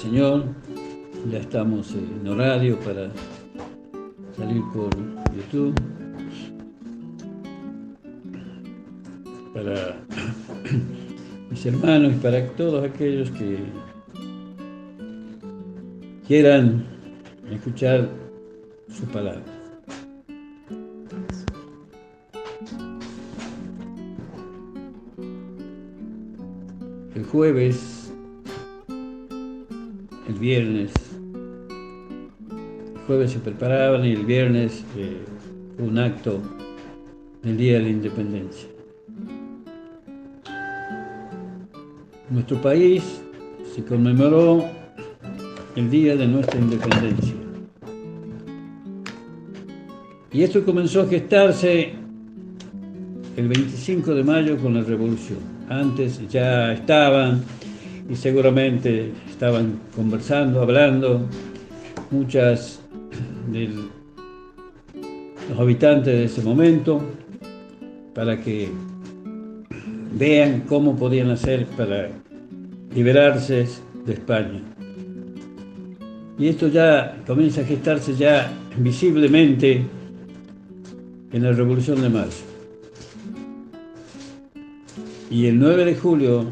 Señor. Ya estamos en horario para salir por YouTube. Para mis hermanos y para todos aquellos que quieran escuchar su palabra. El jueves, el viernes, el jueves se preparaban y el viernes fue un acto del Día de la Independencia. En nuestro país se conmemoró el día de nuestra independencia. Y esto comenzó a gestarse el 25 de mayo con la Revolución. Antes ya estaban y seguramente estaban conversando, hablando, muchas de los habitantes de ese momento, para que vean cómo podían hacer para liberarse de España. Y esto ya comienza a gestarse ya visiblemente en la Revolución de Marzo. Y el 9 de julio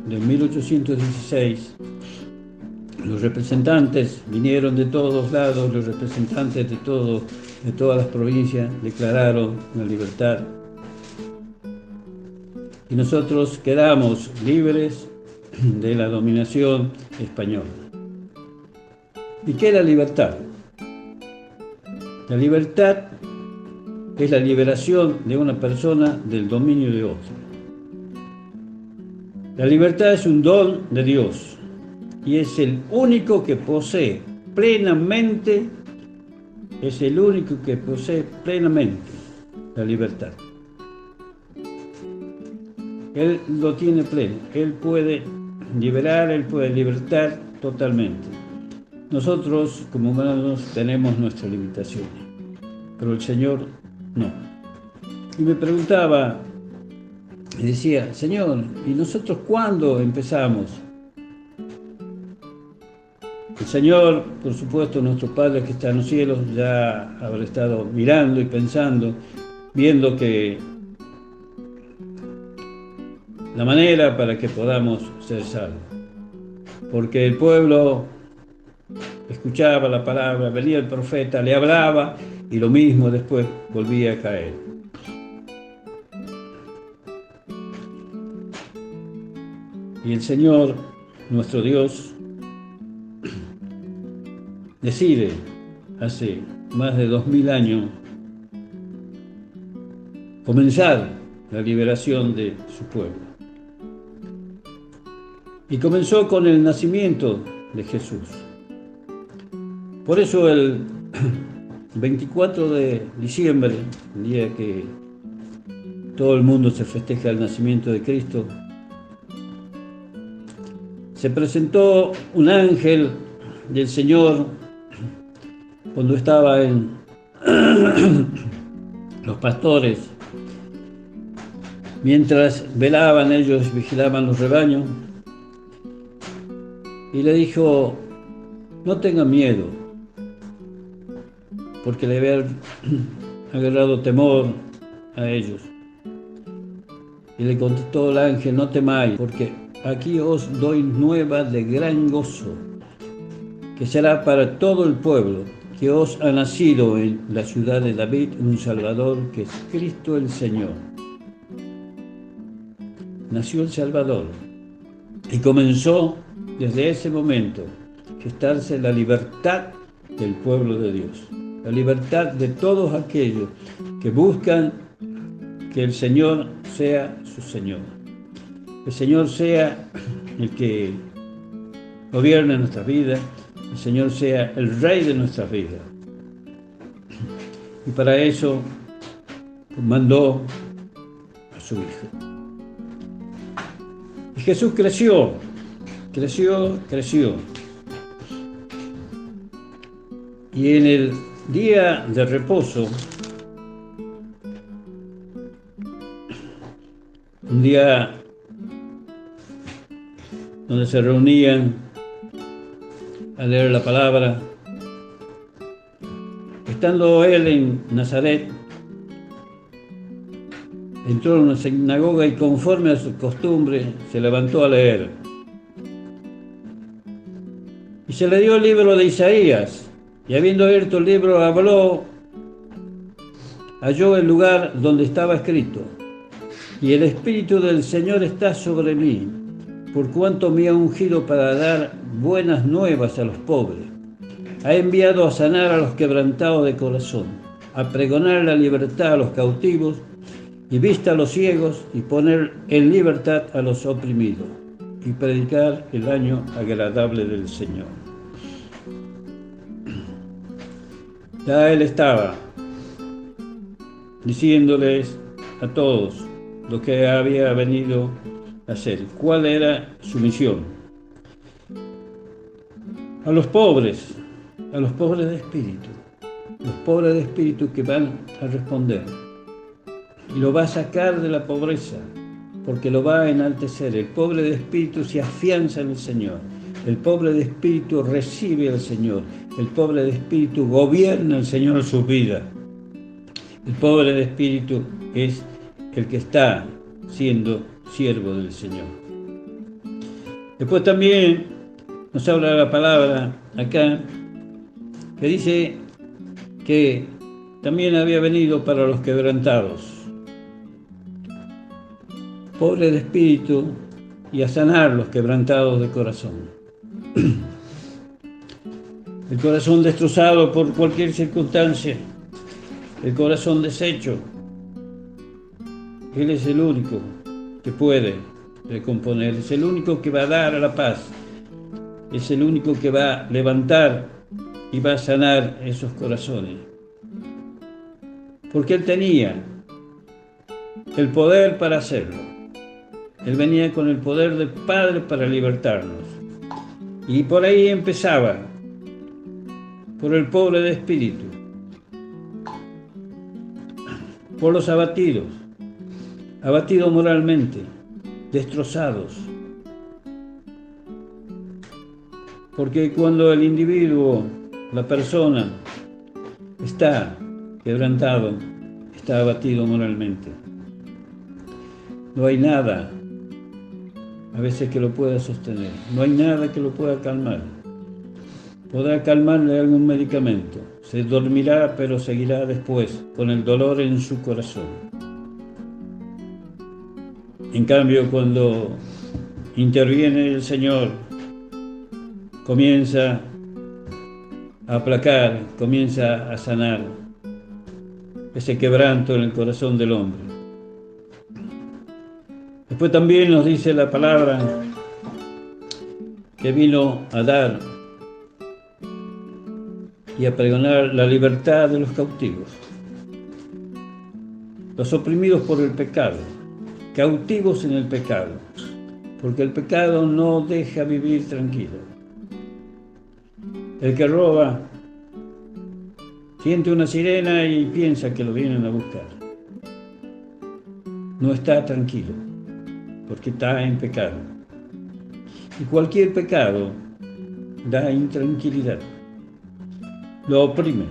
de 1816, los representantes vinieron de todos lados, los representantes de todas las provincias declararon la libertad. Y nosotros quedamos libres de la dominación española. ¿Y qué es la libertad? La libertad es la liberación de una persona del dominio de otro. La libertad es un don de Dios y es el único que posee plenamente, la libertad. Él lo tiene pleno, Él puede liberar, Él puede libertar totalmente. Nosotros como humanos tenemos nuestras limitaciones, pero el Señor no. Y me preguntaba, y decía, Señor, ¿y nosotros cuándo empezamos? El Señor, por supuesto, nuestro Padre que está en los cielos, ya habrá estado mirando y pensando, viendo que la manera para que podamos ser salvos. Porque el pueblo escuchaba la palabra, venía el profeta, le hablaba y lo mismo después volvía a caer. Y el Señor, nuestro Dios, decide hace más de 2000 años comenzar la liberación de su pueblo. Y comenzó con el nacimiento de Jesús. Por eso el 24 de diciembre, el día que todo el mundo se festeja el nacimiento de Cristo, se presentó un ángel del Señor cuando estaba en los pastores. Mientras velaban, ellos vigilaban los rebaños. Y le dijo, no tengan miedo, porque le había agarrado temor a ellos. Y le contestó el ángel, no temáis, porque aquí os doy nueva de gran gozo, que será para todo el pueblo, que os ha nacido en la ciudad de David un Salvador, que es Cristo el Señor. Nació el Salvador y comenzó desde ese momento a gestarse la libertad del pueblo de Dios, la libertad de todos aquellos que buscan que el Señor sea su Señor. Que el Señor sea el que gobierne nuestras vidas, el Señor sea el Rey de nuestras vidas. Y para eso mandó a su Hijo. Y Jesús creció. Y en el día de reposo, un día donde se reunían a leer la palabra. Estando él en Nazaret, entró en una sinagoga y conforme a su costumbre se levantó a leer. Y se le dio el libro de Isaías, y habiendo abierto el libro halló el lugar donde estaba escrito: y el Espíritu del Señor está sobre mí, por cuanto me ha ungido para dar buenas nuevas a los pobres. Ha enviado a sanar a los quebrantados de corazón, a pregonar la libertad a los cautivos y vista a los ciegos, y poner en libertad a los oprimidos, y predicar el año agradable del Señor. Ya él estaba diciéndoles a todos lo que había venido a hacer, cuál era su misión. A los pobres de espíritu, los pobres de espíritu que van a responder, y lo va a sacar de la pobreza, porque lo va a enaltecer. El pobre de espíritu se afianza en el Señor, el pobre de espíritu recibe al Señor, el pobre de espíritu gobierna el Señor su vida. El pobre de espíritu es el que está siendo siervo del Señor. Después también nos habla la palabra acá, que dice que también había venido para los quebrantados, pobre de espíritu, y a sanar los quebrantados de corazón. El corazón destrozado por cualquier circunstancia, el corazón deshecho, Él es el único que puede recomponer, es el único que va a dar la paz, es el único que va a levantar y va a sanar esos corazones. Porque Él tenía el poder para hacerlo. Él venía con el poder del Padre para libertarnos. Y por ahí empezaba, por el pobre de espíritu, por los abatidos moralmente, destrozados. Porque cuando el individuo, la persona, está quebrantado, está abatido moralmente, no hay nada a veces que lo pueda sostener, no hay nada que lo pueda calmar. Podrá calmarle algún medicamento, se dormirá, pero seguirá después con el dolor en su corazón. En cambio, cuando interviene el Señor, comienza a aplacar, comienza a sanar ese quebranto en el corazón del hombre. Después también nos dice la palabra que vino a dar y a pregonar la libertad de los cautivos, los oprimidos por el pecado, cautivos en el pecado, porque el pecado no deja vivir tranquilo. El que roba siente una sirena y piensa que lo vienen a buscar. No está tranquilo, porque está en pecado. Y cualquier pecado da intranquilidad, lo oprime.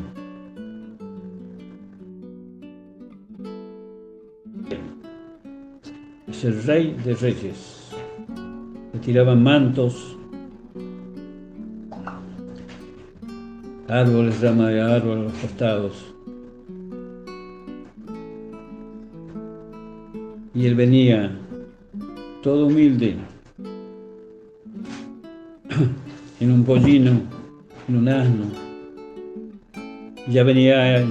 Es el Rey de Reyes. Le tiraban mantos, árboles, ramas de árbol a los costados. Y él venía todo humilde, en un pollino, en un asno. Ya venía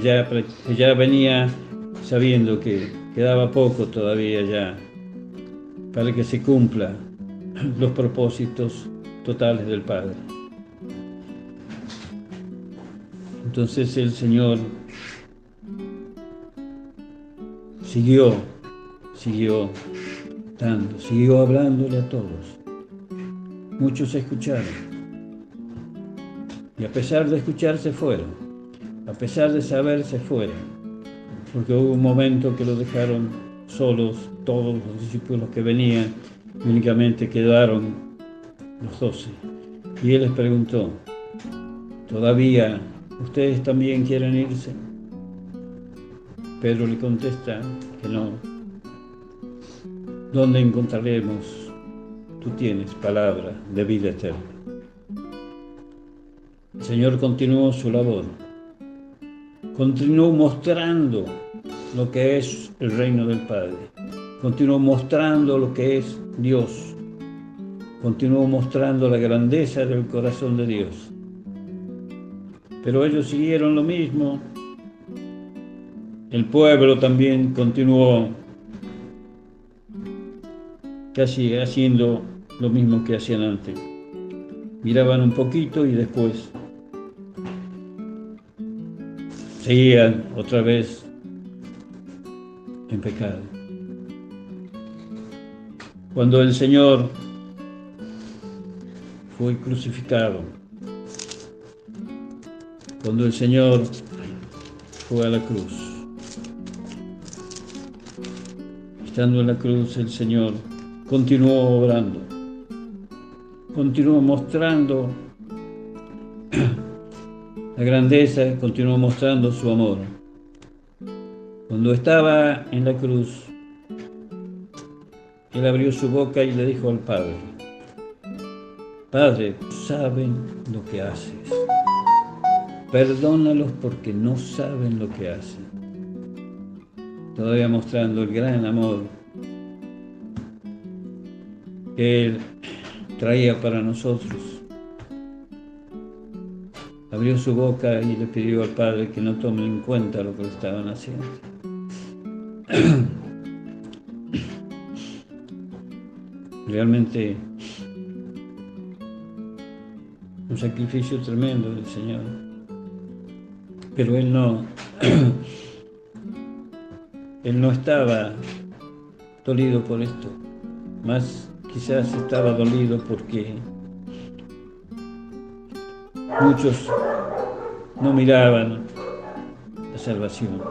sabiendo que quedaba poco todavía ya para que se cumplan los propósitos totales del Padre. Entonces el Señor siguió dando, siguió hablándole a todos. Muchos escucharon. Y a pesar de escuchar se fueron. A pesar de saber se fueron. Porque hubo un momento que lo dejaron solos, todos los discípulos que venían, y únicamente quedaron los 12. Y Él les preguntó: ¿Todavía ustedes también quieren irse? Pedro le contesta que no. ¿Dónde encontraremos? Tú tienes palabra de vida eterna. El Señor continuó su labor. Continuó mostrando lo que es el reino del Padre. Continuó mostrando lo que es Dios. Continuó mostrando la grandeza del corazón de Dios. Pero ellos siguieron lo mismo. El pueblo también continuó casi haciendo lo mismo que hacían antes. Miraban un poquito y después seguían otra vez en pecado. Cuando el Señor fue crucificado, cuando el Señor fue a la cruz, estando en la cruz, el Señor continuó obrando, continuó mostrando la grandeza, continuó mostrando su amor. Cuando estaba en la cruz, Él abrió su boca y le dijo al Padre: Padre, saben lo que haces. Perdónalos porque no saben lo que hacen. Todavía mostrando el gran amor que Él traía para nosotros. Abrió su boca y le pidió al Padre que no tomen en cuenta lo que le estaban haciendo. Realmente un sacrificio tremendo del Señor. Pero Él no estaba dolido por esto. Más quizás estaba dolido porque muchos no miraban la salvación.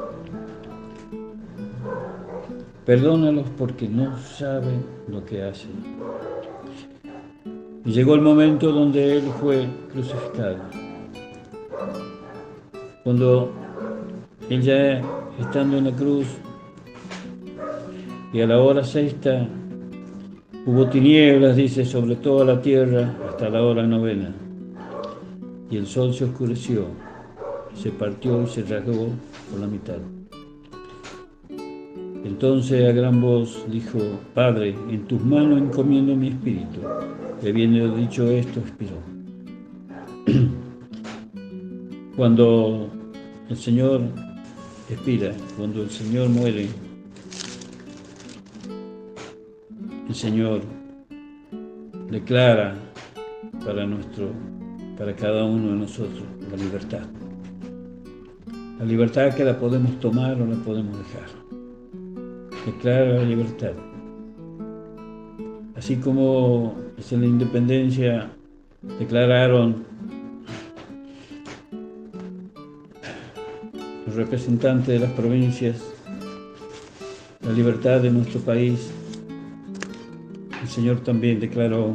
Perdónalos porque no saben lo que hacen. Y llegó el momento donde Él fue crucificado. Cuando Él ya estando en la cruz y a la hora sexta hubo tinieblas, dice, sobre toda la tierra hasta la hora novena. Y el sol se oscureció, se partió y se rasgó por la mitad. Entonces a gran voz dijo: Padre, en tus manos encomiendo mi espíritu. Y habiendo dicho esto, expiró. Cuando el Señor expira, cuando el Señor muere, el Señor declara para cada uno de nosotros la libertad. La libertad que la podemos tomar o la podemos dejar. Declara la libertad. Así como en la independencia declararon los representantes de las provincias la libertad de nuestro país, el Señor también declaró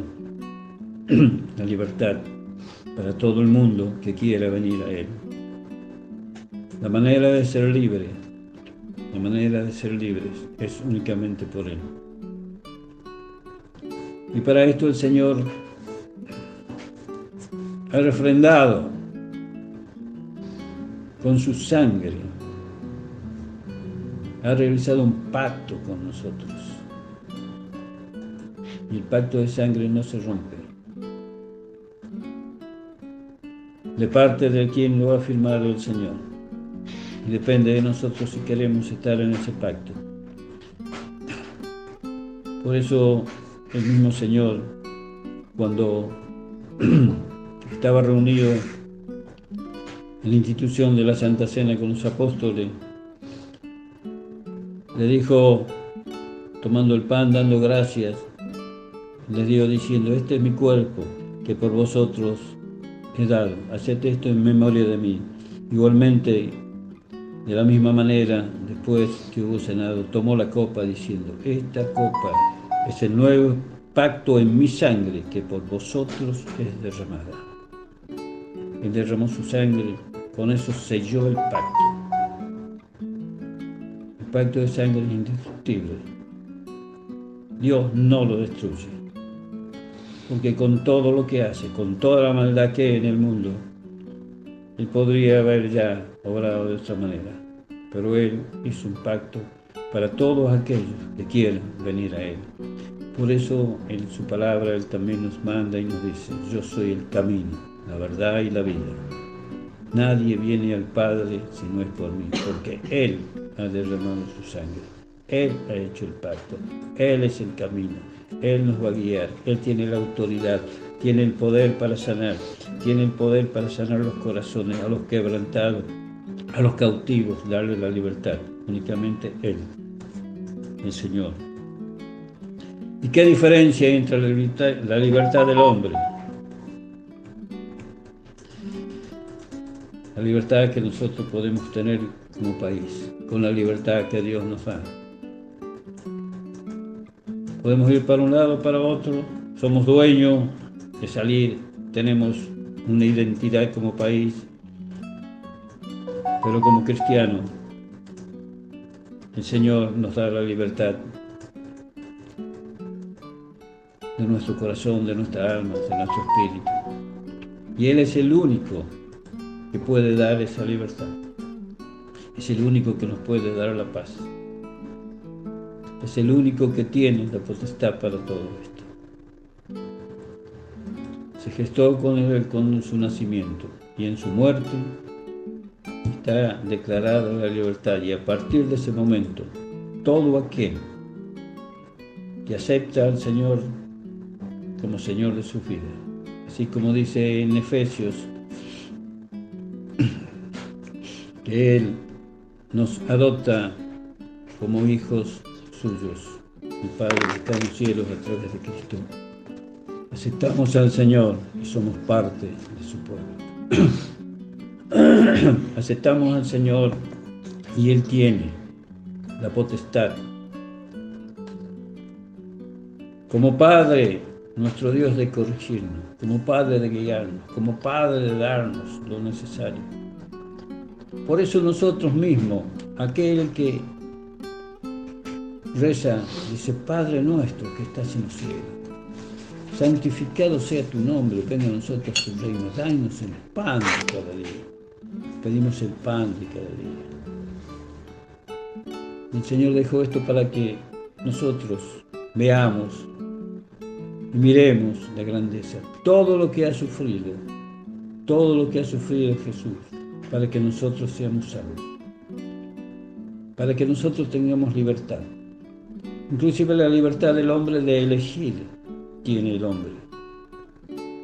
la libertad para todo el mundo que quiera venir a Él. La manera de ser libre, la manera de ser libres es únicamente por Él. Y para esto el Señor ha refrendado con su sangre, ha realizado un pacto con nosotros. Y el pacto de sangre no se rompe. De parte de quien lo ha firmado el Señor. Y depende de nosotros si queremos estar en ese pacto. Por eso el mismo Señor, cuando estaba reunido en la institución de la Santa Cena con los apóstoles, le dijo, tomando el pan, dando gracias, les dio diciendo: este es mi cuerpo que por vosotros he dado, haced esto en memoria de mí. Igualmente, de la misma manera, después que hubo cenado, tomó la copa diciendo: esta copa es el nuevo pacto en mi sangre que por vosotros es derramada. Él derramó su sangre, con eso selló el pacto. El pacto de sangre es indestructible. Dios no lo destruye, porque con todo lo que hace, con toda la maldad que hay en el mundo, Él podría haber ya obrado de otra manera, pero Él hizo un pacto para todos aquellos que quieran venir a Él. Por eso en su palabra Él también nos manda y nos dice: yo soy el camino, la verdad y la vida. Nadie viene al Padre si no es por mí, porque Él ha derramado su sangre. Él ha hecho el pacto. Él es el camino. Él nos va a guiar. Él tiene la autoridad, tiene el poder para sanar, tiene el poder para sanar los corazones, a los quebrantados, a los cautivos, darle la libertad. Únicamente Él, el Señor. ¿Y qué diferencia hay entre la libertad del hombre? La libertad que nosotros podemos tener como país, con la libertad que Dios nos da. Podemos ir para un lado o para otro, somos dueños de salir, tenemos una identidad como país, pero como cristianos, el Señor nos da la libertad de nuestro corazón, de nuestra alma, de nuestro espíritu. Y Él es el único que puede dar esa libertad. Es el único que nos puede dar la paz. Es el único que tiene la potestad para todo esto. Se gestó con Él con su nacimiento y en su muerte está declarada la libertad. Y a partir de ese momento, todo aquel que acepta al Señor como Señor de su vida, así como dice en Efesios, que Él nos adopta como hijos suyos, el Padre que está en los cielos a través de Cristo. Aceptamos al Señor y somos parte de su pueblo. Aceptamos al Señor y Él tiene la potestad. Como Padre, nuestro Dios, de corregirnos, como Padre de guiarnos, como Padre de darnos lo necesario. Por eso nosotros mismos, aquel que reza, dice: Padre nuestro que estás en los cielos, santificado sea tu nombre, venga a nosotros tu reino, danos el pan de cada día. Pedimos el pan de cada día. El Señor dejó esto para que nosotros veamos y miremos la grandeza, todo lo que ha sufrido Jesús, para que nosotros seamos salvos, para que nosotros tengamos libertad. Inclusive la libertad del hombre de elegir tiene el hombre,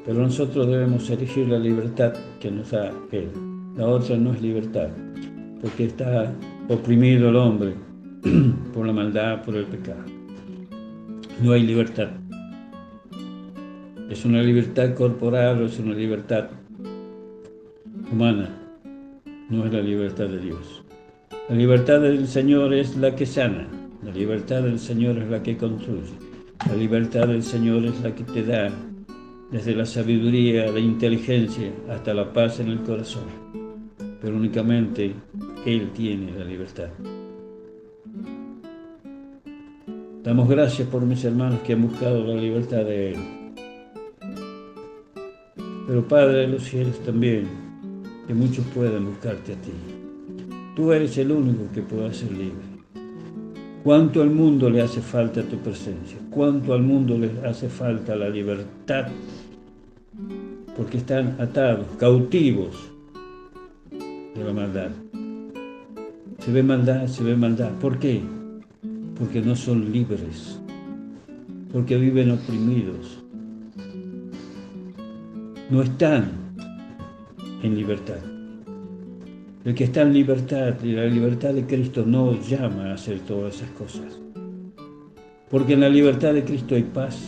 pero nosotros debemos elegir la libertad que nos da Él. La otra no es libertad, porque está oprimido el hombre por la maldad, por el pecado. No hay libertad. Es una libertad corporal o es una libertad humana, no es la libertad de Dios. La libertad del Señor es la que sana, la libertad del Señor es la que construye, la libertad del Señor es la que te da desde la sabiduría, la inteligencia, hasta la paz en el corazón. Pero únicamente Él tiene la libertad. Damos gracias por mis hermanos que han buscado la libertad de Él. Pero Padre de los cielos también, que muchos puedan buscarte a ti. Tú eres el único que puede ser libre. ¿Cuánto al mundo le hace falta tu presencia? ¿Cuánto al mundo le hace falta la libertad? Porque están atados, cautivos de la maldad. Se ve maldad. ¿Por qué? Porque no son libres, porque viven oprimidos. No están en libertad. El que está en libertad y la libertad de Cristo no llama a hacer todas esas cosas. Porque en la libertad de Cristo hay paz.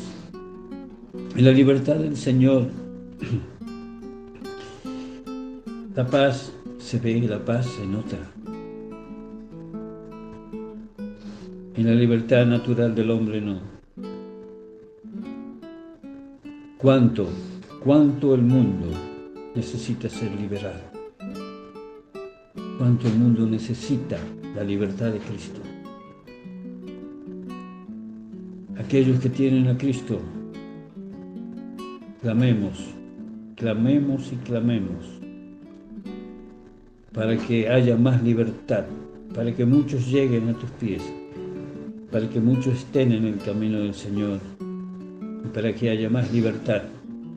En la libertad del Señor, la paz se ve, la paz se nota. En la libertad natural del hombre no. ¿Cuánto el mundo necesita ser liberado. Cuánto el mundo necesita la libertad de Cristo. Aquellos que tienen a Cristo, clamemos, clamemos y clamemos para que haya más libertad, para que muchos lleguen a tus pies, para que muchos estén en el camino del Señor y para que haya más libertad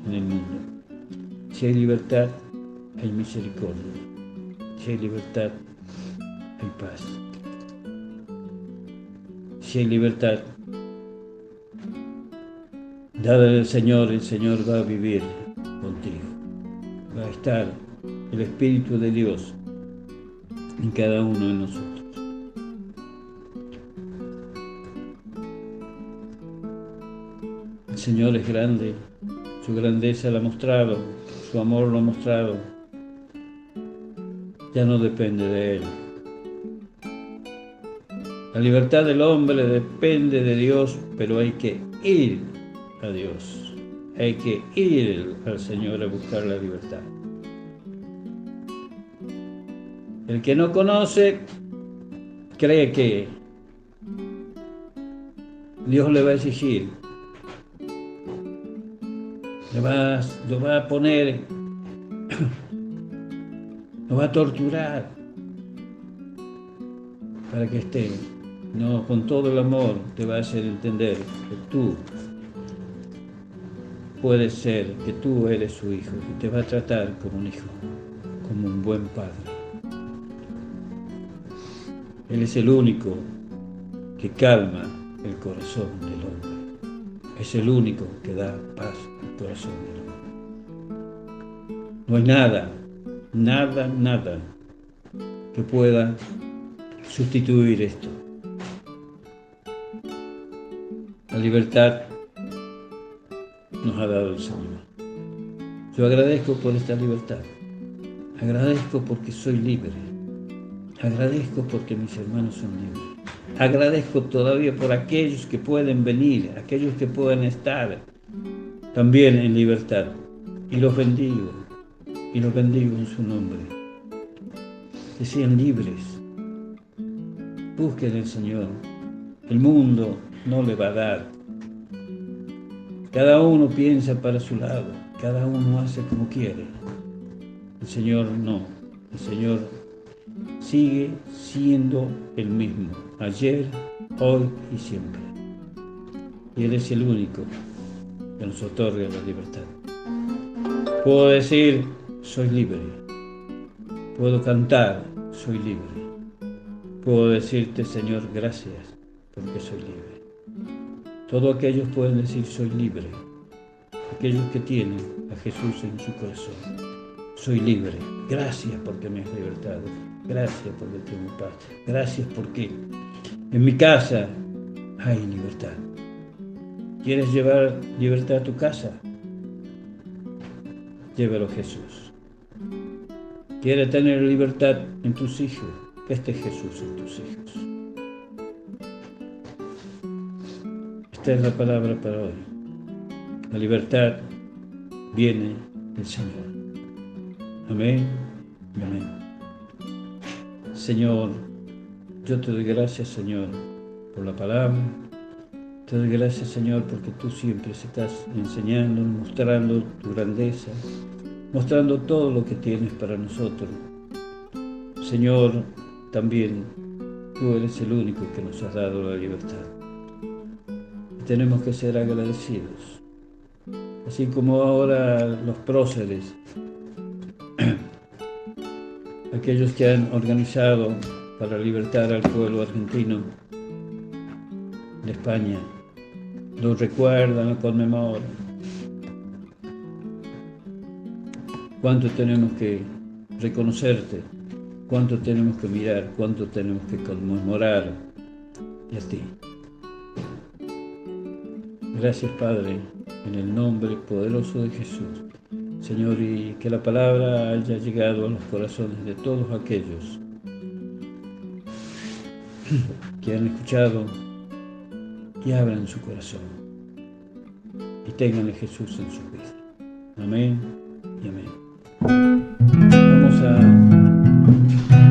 en el mundo. Si hay libertad, hay misericordia. Si hay libertad, hay paz. Si hay libertad dada del Señor, el Señor va a vivir contigo. Va a estar el Espíritu de Dios en cada uno de nosotros. El Señor es grande, su grandeza la ha mostrado, su amor lo ha mostrado. Ya no depende de Él. La libertad del hombre depende de Dios, pero hay que ir a Dios. Hay que ir al Señor a buscar la libertad. El que no conoce cree que Dios le va a exigir, lo va a poner, lo va a torturar para que esté. No, con todo el amor te va a hacer entender que tú puedes ser, que tú eres su hijo, y te va a tratar como un hijo, como un buen padre. Él es el único que calma el corazón del hombre. Es el único que da paz al corazón del hombre. No hay nada que pueda sustituir esto. La libertad nos ha dado el Señor. Yo agradezco por esta libertad. Agradezco porque soy libre. Agradezco porque mis hermanos son libres. Agradezco todavía por aquellos que pueden venir, aquellos que pueden estar también en libertad. Y los bendigo en su nombre. Que sean libres. Busquen al Señor. El mundo no le va a dar. Cada uno piensa para su lado, cada uno hace como quiere. El Señor no, el Señor sigue siendo el mismo, ayer, hoy y siempre. Y Él es el único que nos otorga la libertad. Puedo decir, soy libre. Puedo cantar, soy libre. Puedo decirte, Señor, gracias, porque soy libre. Todos aquellos pueden decir, soy libre. Aquellos que tienen a Jesús en su corazón. Soy libre. Gracias porque me has libertado. Gracias porque tengo paz. Gracias porque en mi casa hay libertad. ¿Quieres llevar libertad a tu casa? Llévalo a Jesús. ¿Quieres tener libertad en tus hijos? Que esté Jesús en tus hijos. Esta es la palabra para hoy. La libertad viene del Señor. Amén y amén. Señor, yo te doy gracias, Señor, por la palabra. Te doy gracias, Señor, porque tú siempre estás enseñando, mostrando tu grandeza, mostrando todo lo que tienes para nosotros. Señor, también tú eres el único que nos has dado la libertad. Tenemos que ser agradecidos. Así como ahora los próceres, aquellos que han organizado para libertar al pueblo argentino de España, lo recuerdan, lo conmemoran. ¿Cuánto tenemos que reconocerte? ¿Cuánto tenemos que mirar? ¿Cuánto tenemos que conmemorar de ti? Gracias, Padre, en el nombre poderoso de Jesús. Señor, y que la palabra haya llegado a los corazones de todos aquellos que han escuchado y abran su corazón y tengan a Jesús en su vida. Amén y amén. Vamos a